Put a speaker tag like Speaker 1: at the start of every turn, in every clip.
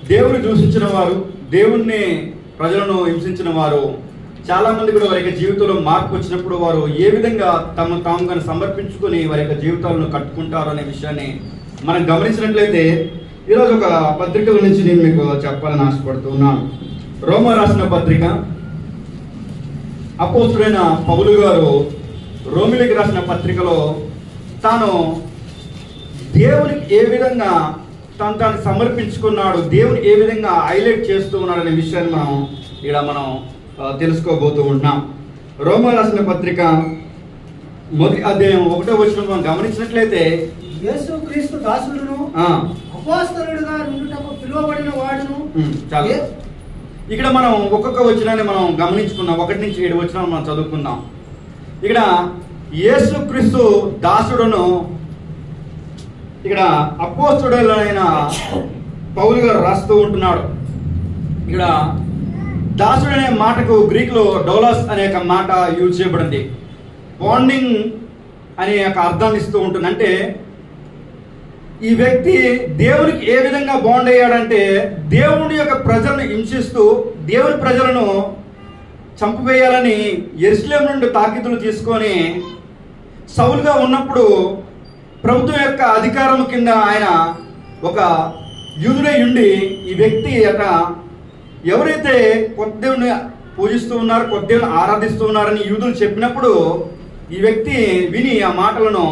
Speaker 1: దేవుని దూషించిన వారు, దేవుణ్ణి ప్రజలను హింసించిన వారు చాలా మంది కూడా వారి యొక్క జీవితంలో మార్పు వచ్చినప్పుడు వారు ఏ విధంగా తమ తాముగా సమర్పించుకొని వారి యొక్క జీవితాలను కట్టుకుంటారు అనే విషయాన్ని మనం గమనించినట్లయితే ఈరోజు ఒక పత్రిక గురించి నేను మీకు చెప్పాలని ఆశపడుతున్నాను. రోమా రాసిన పత్రిక అపోస్తుడైన పౌలు గారు రోమిలికి రాసిన పత్రికలో తాను దేవునికి ఏ విధంగా తాను సమర్పించుకున్నాడు, దేవుని ఏ విధంగా హైలైట్ చేస్తూ ఉన్నాడు అనే విషయాన్ని మనం తెలుసుకోబోతూ ఉంటున్నాం. రోమా రాసిన పత్రిక మొదటి అధ్యాయం 1వ వచనం మనం గమనించినట్లయితే,
Speaker 2: యేసుక్రీస్తు దాసుడును అపోస్తలుడుగా నుండుటకు పిలువబడిన వాడును.
Speaker 1: ఇక్కడ మనం ఒక్కొక్క వచనాన్ని మనం గమనించుకున్నాం. 1 నుంచి 7 వచనాలు మనం చదువుకుందాం. ఇక్కడ యేసుక్రీస్తు దాసుడును, ఇక్కడ అపోస్తలుడైన పౌలు గారు రాస్తూ ఉంటున్నాడు. ఇక్కడ దాసుడు అనే మాటకు గ్రీకులో డౌలాస్ అనే ఒక మాట యూజ్ చేయబడింది. బాండింగ్ అనే ఒక అర్థాన్ని ఇస్తూ ఉంటుంది. అంటే ఈ వ్యక్తి దేవునికి ఏ విధంగా బాండ్ అయ్యాడంటే, దేవుని యొక్క ప్రజలను హింసిస్తూ దేవుని ప్రజలను చంపివేయాలని యెరూషలేము నుండి తాకీదులు తీసుకొని సౌలుగా ఉన్నప్పుడు ప్రభుత్వం యొక్క అధికారం కింద ఆయన ఒక యూదుడై ఉండి ఈ వ్యక్తి ఎవరైతే కొత్త దేవుని పూజిస్తూ ఉన్నారు, కొత్త దేవుని ఆరాధిస్తూ ఉన్నారని యూదులు చెప్పినప్పుడు ఈ వ్యక్తి విని ఆ మాటలను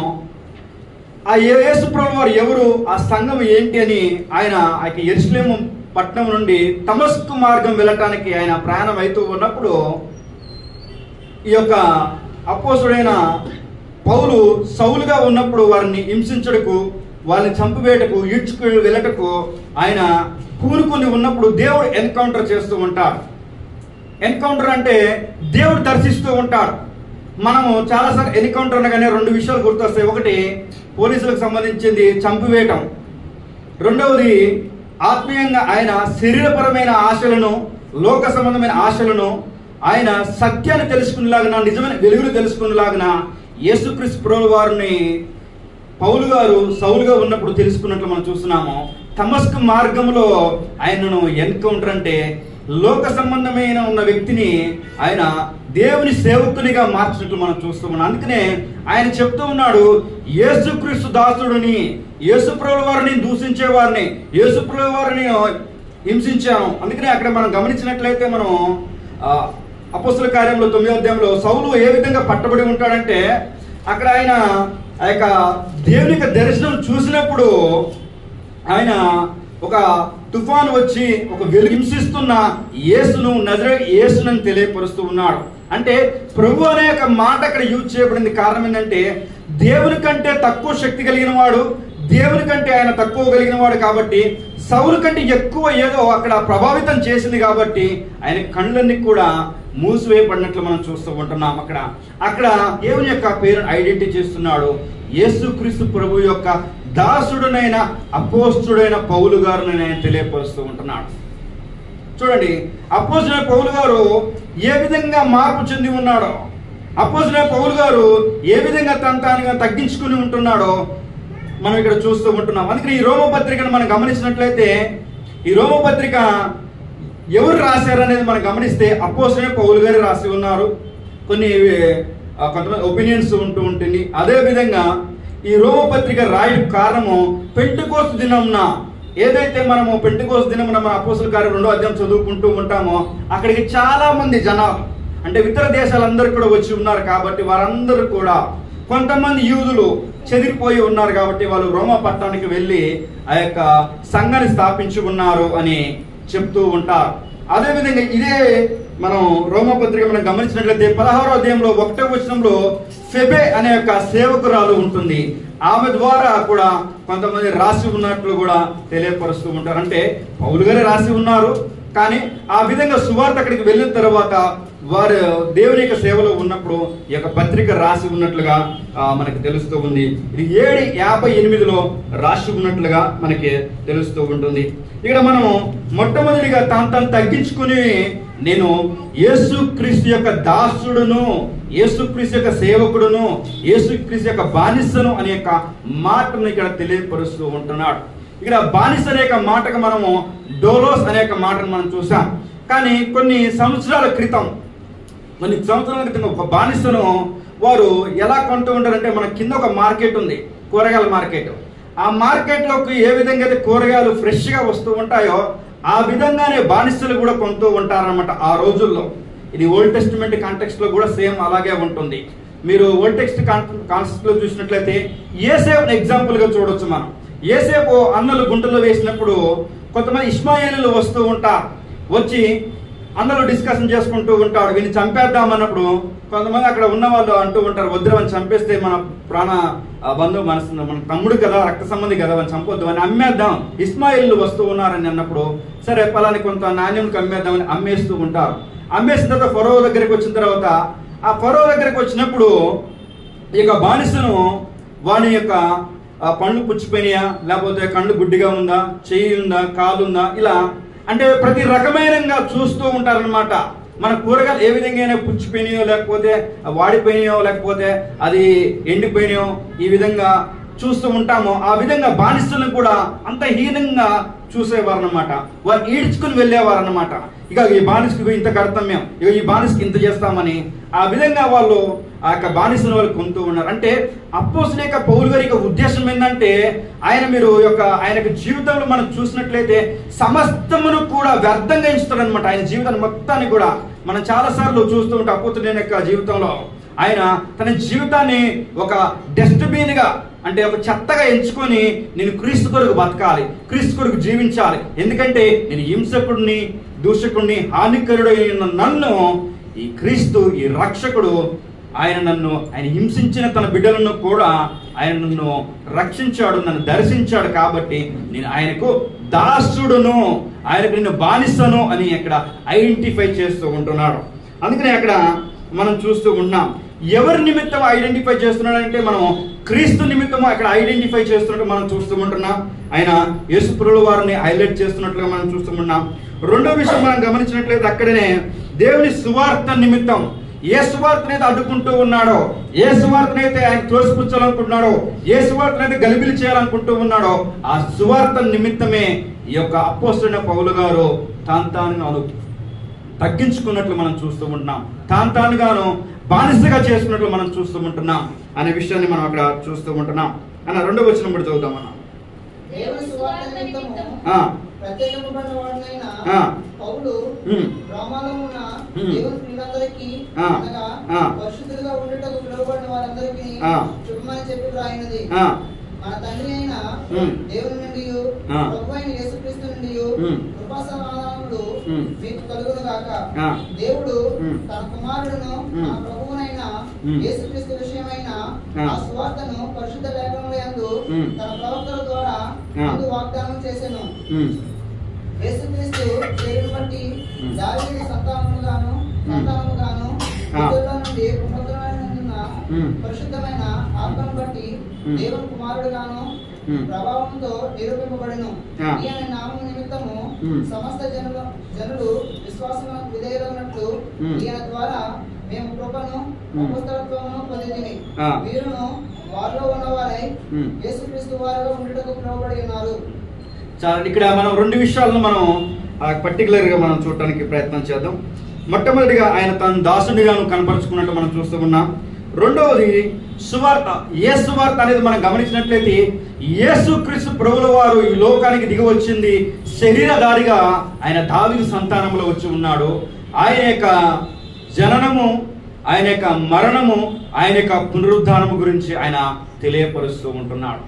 Speaker 1: ఆ యేసు ప్రభువు వారు ఎవరు, ఆ సంఘం ఏంటి అని ఆయన యెరూషలేము పట్టణం నుండి దమస్కు మార్గం వెళ్ళటానికి ఆయన ప్రయాణం అవుతూ ఉన్నప్పుడు ఈ యొక్క అపోస్తుడైన పౌలు సౌలుగా ఉన్నప్పుడు వారిని హింసించడకు, వాళ్ళని చంపివేటకు, ఈడ్చుకు వెళ్ళటకు ఆయన పూనుకొని ఉన్నప్పుడు దేవుడు ఎన్కౌంటర్ చేస్తూ ఉంటాడు. ఎన్కౌంటర్ అంటే దేవుడు దర్శిస్తూ ఉంటాడు. మనము చాలాసార్లు ఎన్కౌంటర్ అనగానే 2 విషయాలు గుర్తొస్తాయి. ఒకటి పోలీసులకు సంబంధించింది చంపివేయటం, రెండవది ఆత్మీయంగా ఆయన శరీరపరమైన ఆశలను, లోక సంబంధమైన ఆశలను ఆయన సత్యాన్ని తెలుసుకునేలాగిన, నిజమైన వెలుగును తెలుసుకునేలాగిన యేసుక్రీస్తు ప్రభువు వారిని పౌలు గారు సౌలుగా ఉన్నప్పుడు తెలుసుకున్నట్లు మనం చూస్తున్నాము. దమస్కు మార్గంలో ఆయనను ఎన్కౌంటర్ అంటే లోక సంబంధమైన ఉన్న వ్యక్తిని ఆయన దేవుని సేవకునిగా మార్చినట్లు మనం చూస్తూ ఉన్నాం. అందుకనే ఆయన చెప్తూ ఉన్నాడు, యేసుక్రీస్తు దాసుడిని, యేసు ప్రభువు వారిని దూషించే వారిని, యేసు ప్రభువు వారిని హింసించాము. అందుకనే అక్కడ మనం గమనించినట్లయితే మనం అపోస్తుల కార్యంలో 9వ అధ్యాయంలో సౌలు ఏ విధంగా పట్టబడి ఉంటాడంటే, అక్కడ ఆయన ఆ యొక్క దేవుని యొక్క దర్శనం చూసినప్పుడు ఆయన ఒక తుఫాను వచ్చి ఒక వెలిగించిస్తున్న యేసును, నజరేయుడైన యేసును తెలియపరుస్తూ ఉన్నాడు. అంటే ప్రభు అనే ఒక మాట అక్కడ యూజ్ చేయబడింది. కారణం ఏంటంటే దేవుని కంటే తక్కువ శక్తి కలిగిన వాడు, దేవుని కంటే ఆయన తక్కువ కలిగిన వాడు కాబట్టి సౌలు కంటే ఎక్కువ ఏదో అక్కడ ప్రభావితం చేసింది కాబట్టి ఆయన కళ్ళన్నీ కూడా మూసివేయబడినట్లు మనం చూస్తూ ఉంటున్నాం. అక్కడ దేవుని యొక్క పేరును ఐడెంటిఫై చేస్తున్నాడు. యేసుక్రీస్తు ప్రభు యొక్క దాసుడునైన అపోస్తుడైన పౌలు గారిని ఆయన తెలియపరుస్తూ ఉంటున్నాడు. చూడండి, అపోస్తుడైన పౌలు గారు ఏ విధంగా మార్పు చెంది ఉన్నాడో, అపోస్తుడైన పౌలు గారు ఏ విధంగా తానుగా తగ్గించుకుని ఉంటున్నాడో మనం ఇక్కడ చూస్తూ ఉంటున్నాం. అందుకని ఈ రోమ పత్రికను మనం గమనించినట్లయితే, ఈ రోమ పత్రిక ఎవరు రాశారు అనేది మనం గమనిస్తే అపోస్తుడైన పౌలు గారు రాసి ఉన్నారు. కొంతమంది ఒపీనియన్స్ ఉంటూ ఉంటుంది. అదేవిధంగా ఈ రోమ పత్రిక రాయడం కారణము పెంటెకోస్తు దినంన, ఏదైతే మనము పెంటెకోస్తు దినమున మన అపోస్తుల కార్యం 2వ అధ్యాయం చదువుకుంటూ ఉంటామో అక్కడికి చాలా మంది జనాలు, అంటే ఇతర దేశాలందరూ కూడా వచ్చి ఉన్నారు. కాబట్టి వారందరూ కూడా కొంతమంది యూదులు చెదిరిపోయి ఉన్నారు కాబట్టి వాళ్ళు రోమా పట్టణానికి వెళ్ళి ఆ యొక్క సంఘాన్ని స్థాపించుకున్నారు అని చెప్తూ ఉంటారు. అదేవిధంగా ఇదే మనం రోమపత్రిక మనం గమనించినట్లయితే 16వ అధ్యాయంలో 1వ వచనంలో ఫెబే అనే యొక్క సేవకురాలు ఉంటుంది. ఆమె ద్వారా కూడా కొంతమంది రాసి ఉన్నట్లు కూడా తెలియపరుస్తూ ఉంటారు. అంటే పౌలు గారే రాసి ఉన్నారు, కానీ ఆ విధంగా సువార్త అక్కడికి వెళ్ళిన తర్వాత వారు దేవుని యొక్క సేవలో ఉన్నప్పుడు ఈ యొక్క పత్రిక రాసి ఉన్నట్లుగా మనకి తెలుస్తూ ఉంది. ఇది 7:58లో రాసి ఉన్నట్లుగా మనకి తెలుస్తూ ఉంటుంది. ఇక్కడ మనం మొట్టమొదటిగా తాను తగ్గించుకుని నేను యేసుక్రీస్తు యొక్క దాసుడును, యేసుక్రీస్తు యొక్క సేవకుడును, యేసుక్రీస్తు యొక్క బానిసను అనే యొక్క మాటను ఇక్కడ తెలియపరుస్తూ ఉంటున్నాడు. ఇక్కడ బానిస అనే మాటకు మనము డోలోస్ అనే మాటను మనం చూసాం. కానీ కొన్ని సంవత్సరాల క్రితం ఒక బానిసను వారు ఎలా కొంటూ ఉంటారంటే, మన కింద ఒక మార్కెట్ ఉంది, కూరగాయల మార్కెట్. ఆ మార్కెట్లోకి ఏ విధంగా అయితే కూరగాయలు ఫ్రెష్గా వస్తూ ఉంటాయో ఆ విధంగానే బానిసలు కూడా కొంటూ ఉంటారనమాట ఆ రోజుల్లో. ఇది ఓల్డ్ టెస్టిమెంట్ కాంటెక్స్ట్ లో కూడా సేమ్ అలాగే ఉంటుంది. మీరు ఓల్డ్ టెక్స్ట్ కాన్సెప్ట్ లో చూసినట్లయితే యోసేపుని ఎగ్జాంపుల్ గా చూడొచ్చు. మనం యోసేపు అన్నలు గుంటలో వేసినప్పుడు కొంతమంది ఇష్మాయేలీలు వస్తూ ఉంటారు, వచ్చి అన్నలు డిస్కషన్ చేసుకుంటూ ఉంటాడు, వీళ్ళని చంపేద్దాం అన్నప్పుడు కొంతమంది అక్కడ ఉన్న వాళ్ళు అంటూ ఉంటారు, వద్దురని చంపేస్తే మన ప్రాణ బంధువు మన తమ్ముడు కదా, రక్త సంబంధి కదా, అని చంపొద్దు అని అమ్మేద్దాం, ఇస్మాయిల్ వస్తూ ఉన్నారని అన్నప్పుడు సరే పలాని కొంత నాణ్యంకి అమ్మేద్దామని అమ్మేస్తూ ఉంటారు. అమ్మేసిన తర్వాత ఫరో దగ్గరికి వచ్చిన తర్వాత ఆ ఫరో దగ్గరికి వచ్చినప్పుడు ఇక బానిసను వాని యొక్క పండ్లు పుచ్చిపోయినాయా, లేకపోతే కళ్ళు గుడ్డిగా ఉందా, చెయ్యి ఉందా, కాలు ఉందా, ఇలా అంటే ప్రతి రకమైనగా చూస్తూ ఉంటారనమాట. మన కూరగాయలు ఏ విధంగా పుచ్చిపోయినాయో, లేకపోతే వాడిపోయినాయో, లేకపోతే అది ఎండిపోయినాయో, ఈ విధంగా చూస్తూ ఉంటామో ఆ విధంగా బానిసలను కూడా అంత హీనంగా చూసేవారు అనమాట. వారు ఈడ్చుకుని వెళ్ళేవారు అనమాట. ఇక ఈ బానిసకు ఇంత కర్తవ్యం, ఇక ఈ బానిసకి ఇంత చేస్తామని ఆ విధంగా వాళ్ళు ఆ యొక్క బానిసను వాళ్ళు కొంటూ ఉన్నారు. అంటే అపోస్తలుడైన పౌలు గారి ఉద్దేశం ఏంటంటే, ఆయన జీవితంలో మనం చూసినట్లయితే సమస్తమును కూడా వ్యర్థంగా ఎంచుతాడు అనమాట. ఆయన జీవితాన్ని మొత్తాన్ని కూడా మనం చాలా సార్లు చూస్తూ ఉంటాం. అపోస్తలుడైన యొక్క జీవితంలో ఆయన తన జీవితాన్ని ఒక డస్ట్బిన్ గా, అంటే ఒక చెత్తగా ఎంచుకొని నేను క్రీస్తు కొరకు బతకాలి, క్రీస్తు కొరకు జీవించాలి, ఎందుకంటే నేను హింసకుడిని, దూషకుడిని, హానికరుడైన నన్ను ఈ క్రీస్తు, ఈ రక్షకుడు ఆయన హింసించిన తన బిడ్డలను కూడా ఆయన నన్ను రక్షించాడు, నన్ను దర్శించాడు, కాబట్టి నేను ఆయనకు దాసుడును, ఆయనకు నిన్ను బానిసను అని అక్కడ ఐడెంటిఫై చేస్తూ ఉంటున్నాడు. అందుకనే అక్కడ మనం చూస్తూ ఉన్నాం. ఎవరి నిమిత్తం ఐడెంటిఫై చేస్తున్నాడంటే మనం క్రీస్తు నిమిత్తం అక్కడ ఐడెంటిఫై చేస్తున్నట్టు మనం చూస్తూ ఉంటున్నాం. ఆయన యేసుప్రభుల వారిని హైలైట్ చేస్తున్నట్లుగా మనం చూస్తూ ఉన్నాం. రెండో విషయం మనం గమనించినట్లయితే అక్కడనే దేవుని సువార్త నిమిత్తం ఏ సువార్తనైతే అడ్డుకుంటూ ఉన్నాడో, ఏ సువార్తనైతే ఆయన తోసిపుచ్చాలనుకుంటున్నాడో, ఏ సువార్తనైతే గలిబిలి చేయాలనుకుంటూ ఉన్నాడో ఆ సువార్త నిమిత్తమే ఈ యొక్క అపోస్తలుడైన పౌలు గారు తాను తగ్గించుకున్నట్లు మనం చూస్తూ ఉంటున్నాం, తానుగాను బానిసగా చేసుకున్నట్లు మనం చూస్తూ ఉంటున్నాం అనే విషయాన్ని మనం అక్కడ చూస్తూ ఉంటున్నాం. అన్న రెండో వచనం కూడా చదువుతాం మనం.
Speaker 2: మన తండ్రి అయిన దేవుని నుండి ప్రభు అయిన యేసుక్రీస్తు నుండి కృపా సమాధానములు మీకు కలుగును గాక. దేవుడు తన కుమారుడును మన ప్రభువునైన యేసుక్రీస్తు విషయమైన ఆ సువార్తను పరిశుద్ధ లేఖనముల యందు తన ప్రవక్తల ద్వారా ముందు వాగ్దానం చేసెను. యేసుక్రీస్తు శరీరం బట్టి దావీదు సంతానముగాను నుండి పరిశుద్ధమైన ఆత్మను బట్టి దేవుని కుమారుడుగాను ప్రభావంతో నిరూపింపబడెను. ఈయన నామము నిమిత్తము సమస్త జనులు విశ్వాసమునకు విధేయులైనట్లు ఈయన ద్వారా మేము కృపను అపోస్తలత్వమును పొందితిమి. వీరును వారిలో ఉన్నవారై యేసుక్రీస్తు వారిలో ఉండుటకు పిలువబడి ఉన్నారు.
Speaker 1: చాలా ఇక్కడ మనం రెండు విషయాలను మనం పర్టికులర్ గా మనం చూడటానికి ప్రయత్నం చేద్దాం. మొట్టమొదటిగా ఆయన తన దాసుడిగాను కనపరుచుకున్నట్టు మనం చూస్తూ ఉన్నాం. రెండవది సువార్త. ఏ సువార్త అనేది మనం గమనించినట్లయితే యేసుక్రీస్తు ప్రభువుల వారు ఈ లోకానికి దిగి వచ్చింది శరీరధారిగా ఆయన దావీదు సంతానంలో వచ్చి ఉన్నాడు. ఆయన యొక్క జననము, ఆయన యొక్క మరణము, ఆయన యొక్క పునరుద్ధానము గురించి ఆయన తెలియపరుస్తూ ఉంటున్నాడు.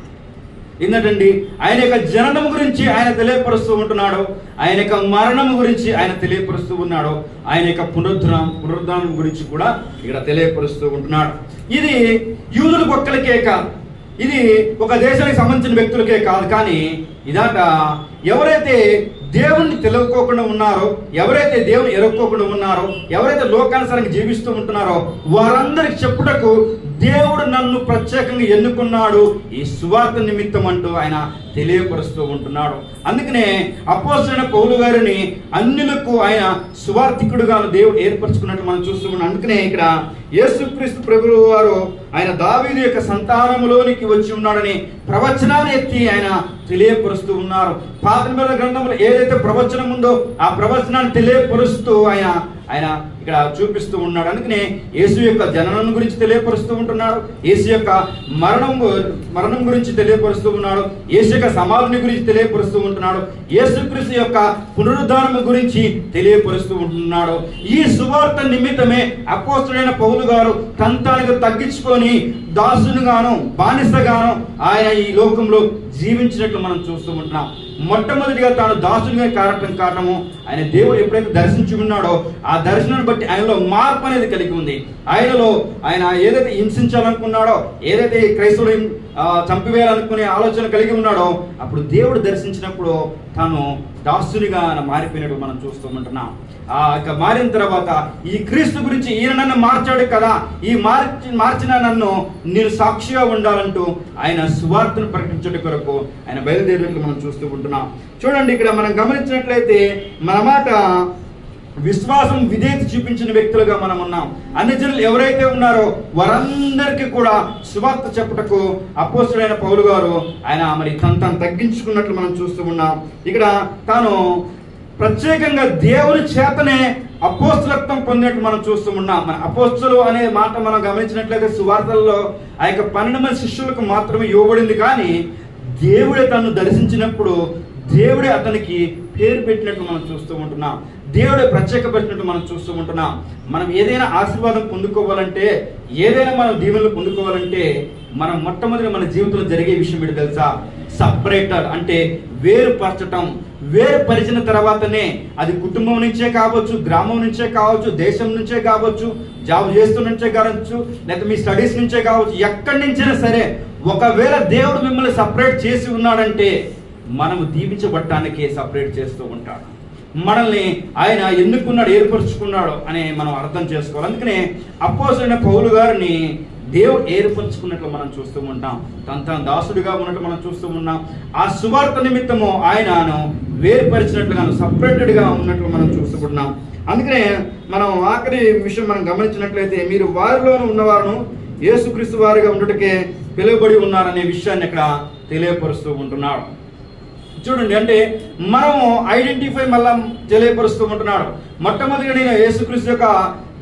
Speaker 1: ఏంటండి, ఆయన యొక్క జననం గురించి ఆయన తెలియపరుస్తూ ఉంటున్నాడు, ఆయన యొక్క మరణం గురించి ఆయన తెలియపరుస్తూ ఉన్నాడు, ఆయన యొక్క పునరుద్ధానం గురించి కూడా ఇక్కడ తెలియపరుస్తూ ఉంటున్నాడు. ఇది యూదులకు ఒక్కరికే కాదు, ఇది ఒక దేశానికి సంబంధించిన వ్యక్తులకే కాదు, కానీ ఇదాక ఎవరైతే దేవుణ్ణి తెలుసుకోకుండా ఉన్నారో, ఎవరైతే దేవుని ఎరుక్కోకుండా ఉన్నారో, ఎవరైతే లోకానుసారంగా జీవిస్తూ ఉంటున్నారో వారందరికి చెప్పుటకు దేవుడు నన్ను ప్రత్యేకంగా ఎన్నుకున్నాడు ఈ సువార్త నిమిత్తం అంటూ ఆయన తెలియపరుస్తూ ఉంటున్నాడు. అందుకనే అపోస్తలుడైన పౌలు గారిని అన్యులకు ఆయన సువార్థికుడుగా దేవుడు ఏర్పరచుకున్నట్టు మనం చూస్తూ ఉన్నాం. అందుకనే ఇక్కడ యేసుక్రీస్తు ప్రభువు వారు ఆయన దావీదు యొక్క సంతానములోనికి వచ్చి ఉన్నాడని ప్రవచనాన్ని ఎత్తి ఆయన తెలియపరుస్తూ ఉన్నారు. పాత నిబంధన గ్రంథంలో ఏదైతే ప్రవచనం ఉందో ఆ ప్రవచనాన్ని తెలియపరుస్తూ ఆయన ఇక్కడ చూపిస్తూ ఉన్నాడు. అందుకనే యేసు యొక్క జననం గురించి తెలియపరుస్తూ ఉంటున్నాడు, యేసు యొక్క మరణం గురించి తెలియపరుస్తూ ఉన్నాడు, యేసు యొక్క సమాధిని గురించి తెలియపరుస్తూ ఉంటున్నాడు, యేసుక్రీస్తు యొక్క పునరుద్ధానం గురించి తెలియపరుస్తూ ఉంటున్నాడు. ఈ సువార్త నిమిత్తమే అపోస్తలుడైన పౌలు గారు తాను తగ్గించుకొని దాసునిగాను బానిసగాను ఆయన ఈ లోకంలో జీవించినట్లు మనం చూస్తూ ఉంటున్నాం. మొట్టమొదటిగా తాను దాసునిగా కారణము ఆయన దేవుడు ఎప్పుడైతే దర్శించి ఉన్నాడో ఆ దర్శనాన్ని బట్టి ఆయనలో మార్పు అనేది కలిగి ఉంది. ఆయన ఏదైతే హింసించాలనుకున్నాడో, ఏదైతే క్రైస్తవులు చంపివేయాలనుకునే ఆలోచన కలిగి ఉన్నాడో అప్పుడు దేవుడు దర్శించినప్పుడు తాను దాసునిగా మారిపోయినట్టు మనం చూస్తూ ఉంటున్నాం. మారిన తర్వాత ఈ క్రీస్తు గురించి ఈయన నన్ను మార్చాడు కదా, ఈ మార్చిన నన్ను నేను సాక్షిగా ఉండాలంటూ ఆయన సువార్తను ప్రకటించడం కొరకు ఆయన బయలుదేరినట్లు మనం చూస్తూ ఉంటున్నాం. చూడండి, ఇక్కడ మనం గమనించినట్లయితే మన మాట విశ్వాసం విధేయత చూపించిన వ్యక్తులుగా మనం ఉన్నాం. అన్ని జనులు ఎవరైతే ఉన్నారో వారందరికీ కూడా సువార్త చెప్పుటకు అపోస్తలుడైన పౌలు గారు ఆయన మరి తను తగ్గించుకున్నట్లు మనం చూస్తూ ఉన్నాం. ఇక్కడ తాను ప్రత్యేకంగా దేవుని చేతనే అపోస్తలత్వం పొందినట్టు మనం చూస్తూ ఉన్నాం. మన అపోస్తలు అనే మాట మనం గమనించినట్లయితే సువార్తల్లో ఆ యొక్క 12 మంది శిష్యులకు మాత్రమే ఇవ్వబడింది. కానీ దేవుడే తను దర్శించినప్పుడు దేవుడే అతనికి పేరు పెట్టినట్టు మనం చూస్తూ ఉంటున్నాం, దేవుడే ప్రత్యేకపరిచినట్టు మనం చూస్తూ ఉంటున్నాం. మనం ఏదైనా ఆశీర్వాదం పొందుకోవాలంటే, ఏదైనా మనం దీవెనలు పొందుకోవాలంటే మనం మొట్టమొదటి మన జీవితంలో జరిగే విషయం ఏంటి తెలుసా? సపరేటర్ అంటే వేరుపరచటం. వేరుపరిచిన తర్వాతనే అది కుటుంబం నుంచే కావచ్చు, గ్రామం నుంచే కావచ్చు, దేశం నుంచే కావచ్చు, జాబ్ చేస్తూ నుంచే కావచ్చు, లేకపోతే మీ స్టడీస్ నుంచే కావచ్చు, ఎక్కడి నుంచైనా సరే ఒకవేళ దేవుడు మిమ్మల్ని సపరేట్ చేసి ఉన్నాడంటే మనము దీవించబడటానికి సపరేట్ చేస్తూ ఉంటాడు. మనల్ని ఆయన ఎందుకున్నాడు, ఏర్పరచుకున్నాడు అని మనం అర్థం చేసుకోవాలి. అందుకనే అపోస్తలుడైన పౌలు గారిని దేవుడు ఏర్పరచుకున్నట్లు మనం చూస్తూ ఉంటాం, తన దాసుడిగా ఉన్నట్లు మనం చూస్తూ ఉన్నాం. ఆ సువార్త నిమిత్తము ఆయనను వేరుపరిచినట్లుగాను సపరేటెడ్గా ఉన్నట్లు మనం చూస్తూ ఉన్నాం. అందుకనే మనం ఆఖరి విషయం మనం గమనించినట్లయితే మీరు వారిలోనూ ఉన్నవారును యేసుక్రీస్తు వారిగా ఉండటకే పిలువబడి ఉన్నారనే విషయాన్ని ఇక్కడ తెలియపరుస్తూ ఉంటున్నాడు. చూడండి, అంటే మనము ఐడెంటిఫై మళ్ళా తెలియపరుస్తూ ఉంటున్నాడు. మొట్టమొదటిగా నేను యేసుక్రీస్తు యొక్క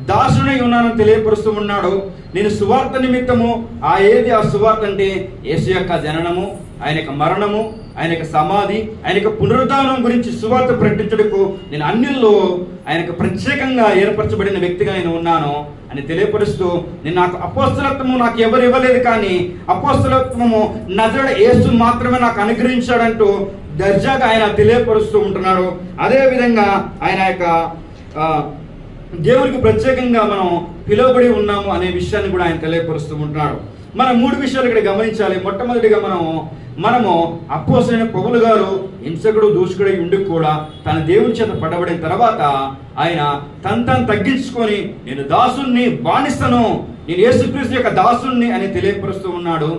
Speaker 1: దాసుడై ఉన్నానని తెలియపరుస్తూ ఉన్నాడు. నేను సువార్త నిమిత్తము ఆ సువార్త అంటే యేసు యొక్క జననము, ఆయన యొక్క మరణము, ఆయన యొక్క సమాధి, ఆయన యొక్క పునరుద్ధానం గురించి సువార్త ప్రకటించడకు నేను అన్యుల్లో ఆయనకు ప్రత్యేకంగా ఏర్పరచబడిన వ్యక్తిగా నేను ఉన్నాను అని తెలియపరుస్తూ, నేను నాకు అపోస్తలత్వము నాకు ఎవరు ఇవ్వలేదు, కానీ అపోస్తలత్వము నజరుడైన యేసు మాత్రమే నాకు అనుగ్రహించాడంటూ దర్జాగా ఆయన తెలియపరుస్తూ ఉంటున్నాడు. అదేవిధంగా ఆయన యొక్క దేవునికి ప్రత్యేకంగా మనం పిలువబడి ఉన్నాము అనే విషయాన్ని కూడా ఆయన తెలియపరుస్తూ ఉంటున్నాడు. మనం 3 విషయాలు ఇక్కడ గమనించాలి. మొట్టమొదటిగా మనము అపోస్తలుడైన పౌలు గారు హింసకుడు దూషకుడై ఉండి కూడా తన దేవుని చేత పడబడిన తర్వాత ఆయన తను తగ్గించుకొని నేను దాసుని బానిసను, నేను యేసుక్రీస్తు యొక్క దాసుని అని తెలియపరుస్తూ ఉన్నాడు.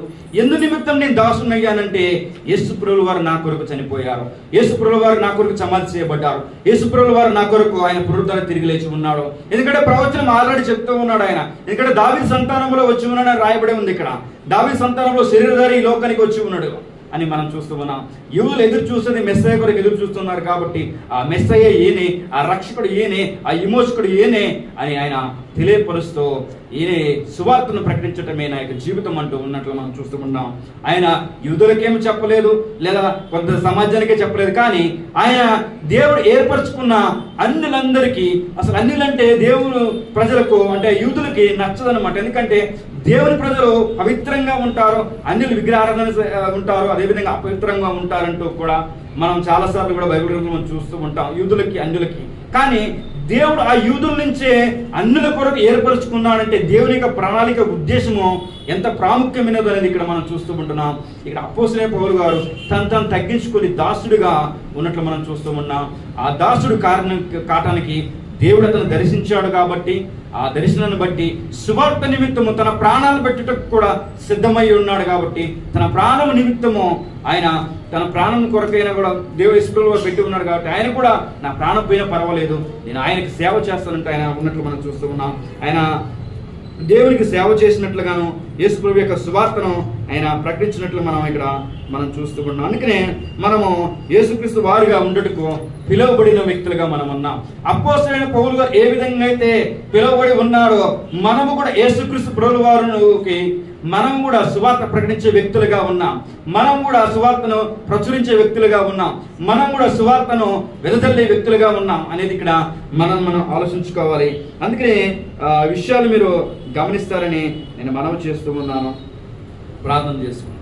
Speaker 1: ఎందు నిమిత్తం నేను దాసుని అయ్యానంటే యేసుప్రభుల వారు నా కొరకు చనిపోయారు, యేసుప్రభుల వారు నా కొరకు సమాధి చేయబడ్డారు, యేసుప్రభుల వారు నా కొరకు ఆయన పునరుద్ధరణ తిరిగి లేచి ఉన్నాడు. ఎందుకంటే ప్రవచనం ఆల్రెడీ చెప్తూ ఉన్నాడు ఆయన. ఎందుకంటే దావీదు సంతానంలో వచ్చి ఉన్నాడని రాయబడి ఉంది. ఇక్కడ దావీదు సంతానంలో శరీరధారి ఈ లోకానికి వచ్చి ఉన్నాడు అని మనం చూస్తూ ఉన్నాం. యూదులు ఎదురు చూసేది మెస్సయ్య కొరకు ఎదురు చూస్తున్నారు కాబట్టి ఆ మెస్సయ్య ఏనే, ఆ రక్షకుడు ఏనే, ఆ విమోచకుడు ఏనే అని ఆయన తెలియపరుస్తూ ఈయన సువార్తను ప్రకటించటమే నా యొక్క జీవితం అంటూ ఉన్నట్లు మనం చూస్తూ ఉన్నాం. ఆయన యూదులకేమీ చెప్పలేదు, లేదా కొంత సమాజానికే చెప్పలేదు, కానీ ఆయన దేవుడు ఏర్పరచుకున్న అన్యులందరికీ, అసలు అన్యులంటే దేవుడు ప్రజలకు అంటే యూదులకి నచ్చదనమాట. ఎందుకంటే దేవుని ప్రజలు పవిత్రంగా ఉంటారు, అన్యులు విగ్రహారాధన ఉంటారు, అదేవిధంగా అపవిత్రంగా ఉంటారంటూ కూడా మనం చాలాసార్లు కూడా బైబిల్ గ్రంథంలో చూస్తూ ఉంటాం, యూదులకి అన్యులకి. కానీ దేవుడు ఆ యూదుల నుంచే అన్యుల కొరకు ఏర్పరచుకున్నాడంటే దేవుని యొక్క ప్రణాళిక ఉద్దేశము ఎంత ప్రాముఖ్యమైనది అనేది ఇక్కడ మనం చూస్తూ ఉంటున్నాం. ఇక్కడ అపోస్తలుడైన పౌలు గారు తను తగ్గించుకొని దాసుడిగా ఉన్నట్లు మనం చూస్తూ ఉన్నాం. ఆ దాసుడు కాటానికి దేవుడు అతను దర్శించాడు కాబట్టి ఆ దర్శనాన్ని బట్టి సువార్త నిమిత్తము తన ప్రాణాలను పెట్టుటకు కూడా సిద్ధమై ఉన్నాడు కాబట్టి తన ప్రాణం నిమిత్తము ఆయన తన ప్రాణం కొరకైనా కూడా దేవుడు యేసుప్రభువు పెట్టి ఉన్నాడు కాబట్టి ఆయన కూడా నా ప్రాణం పోయినా పర్వాలేదు, నేను ఆయనకి సేవ చేస్తానంటే ఆయన ఉన్నట్లు మనం చూస్తూ ఉన్నాం. ఆయన దేవునికి సేవ చేసినట్లుగాను యేసుప్రభువు యొక్క సువార్తను ఆయన ప్రకటించినట్లు మనం చూస్తూ ఉన్నాం. అందుకనే మనము యేసుక్రీస్తు వారుగా ఉండుటకు పిలువబడిన వ్యక్తులుగా మనం ఉన్నాం. అపోస్తలుడైన పౌలు గారు ఏ విధంగా అయితే పిలువబడి ఉన్నాడో మనము కూడా యేసుక్రీస్తు ప్రభువు వారికి మనం కూడా సువార్త ప్రకటించే వ్యక్తులుగా ఉన్నాం. మనం కూడా సువార్తను ప్రచురించే వ్యక్తులుగా ఉన్నాం. మనం కూడా సువార్తను వెదజల్లే వ్యక్తులుగా ఉన్నాం అనేది ఇక్కడ మనం ఆలోచించుకోవాలి. అందుకనే విషయాలు మీరు గమనిస్తారని నేను మనవి చేస్తూ ఉన్నాను. ప్రార్థన చేసుకున్నాను.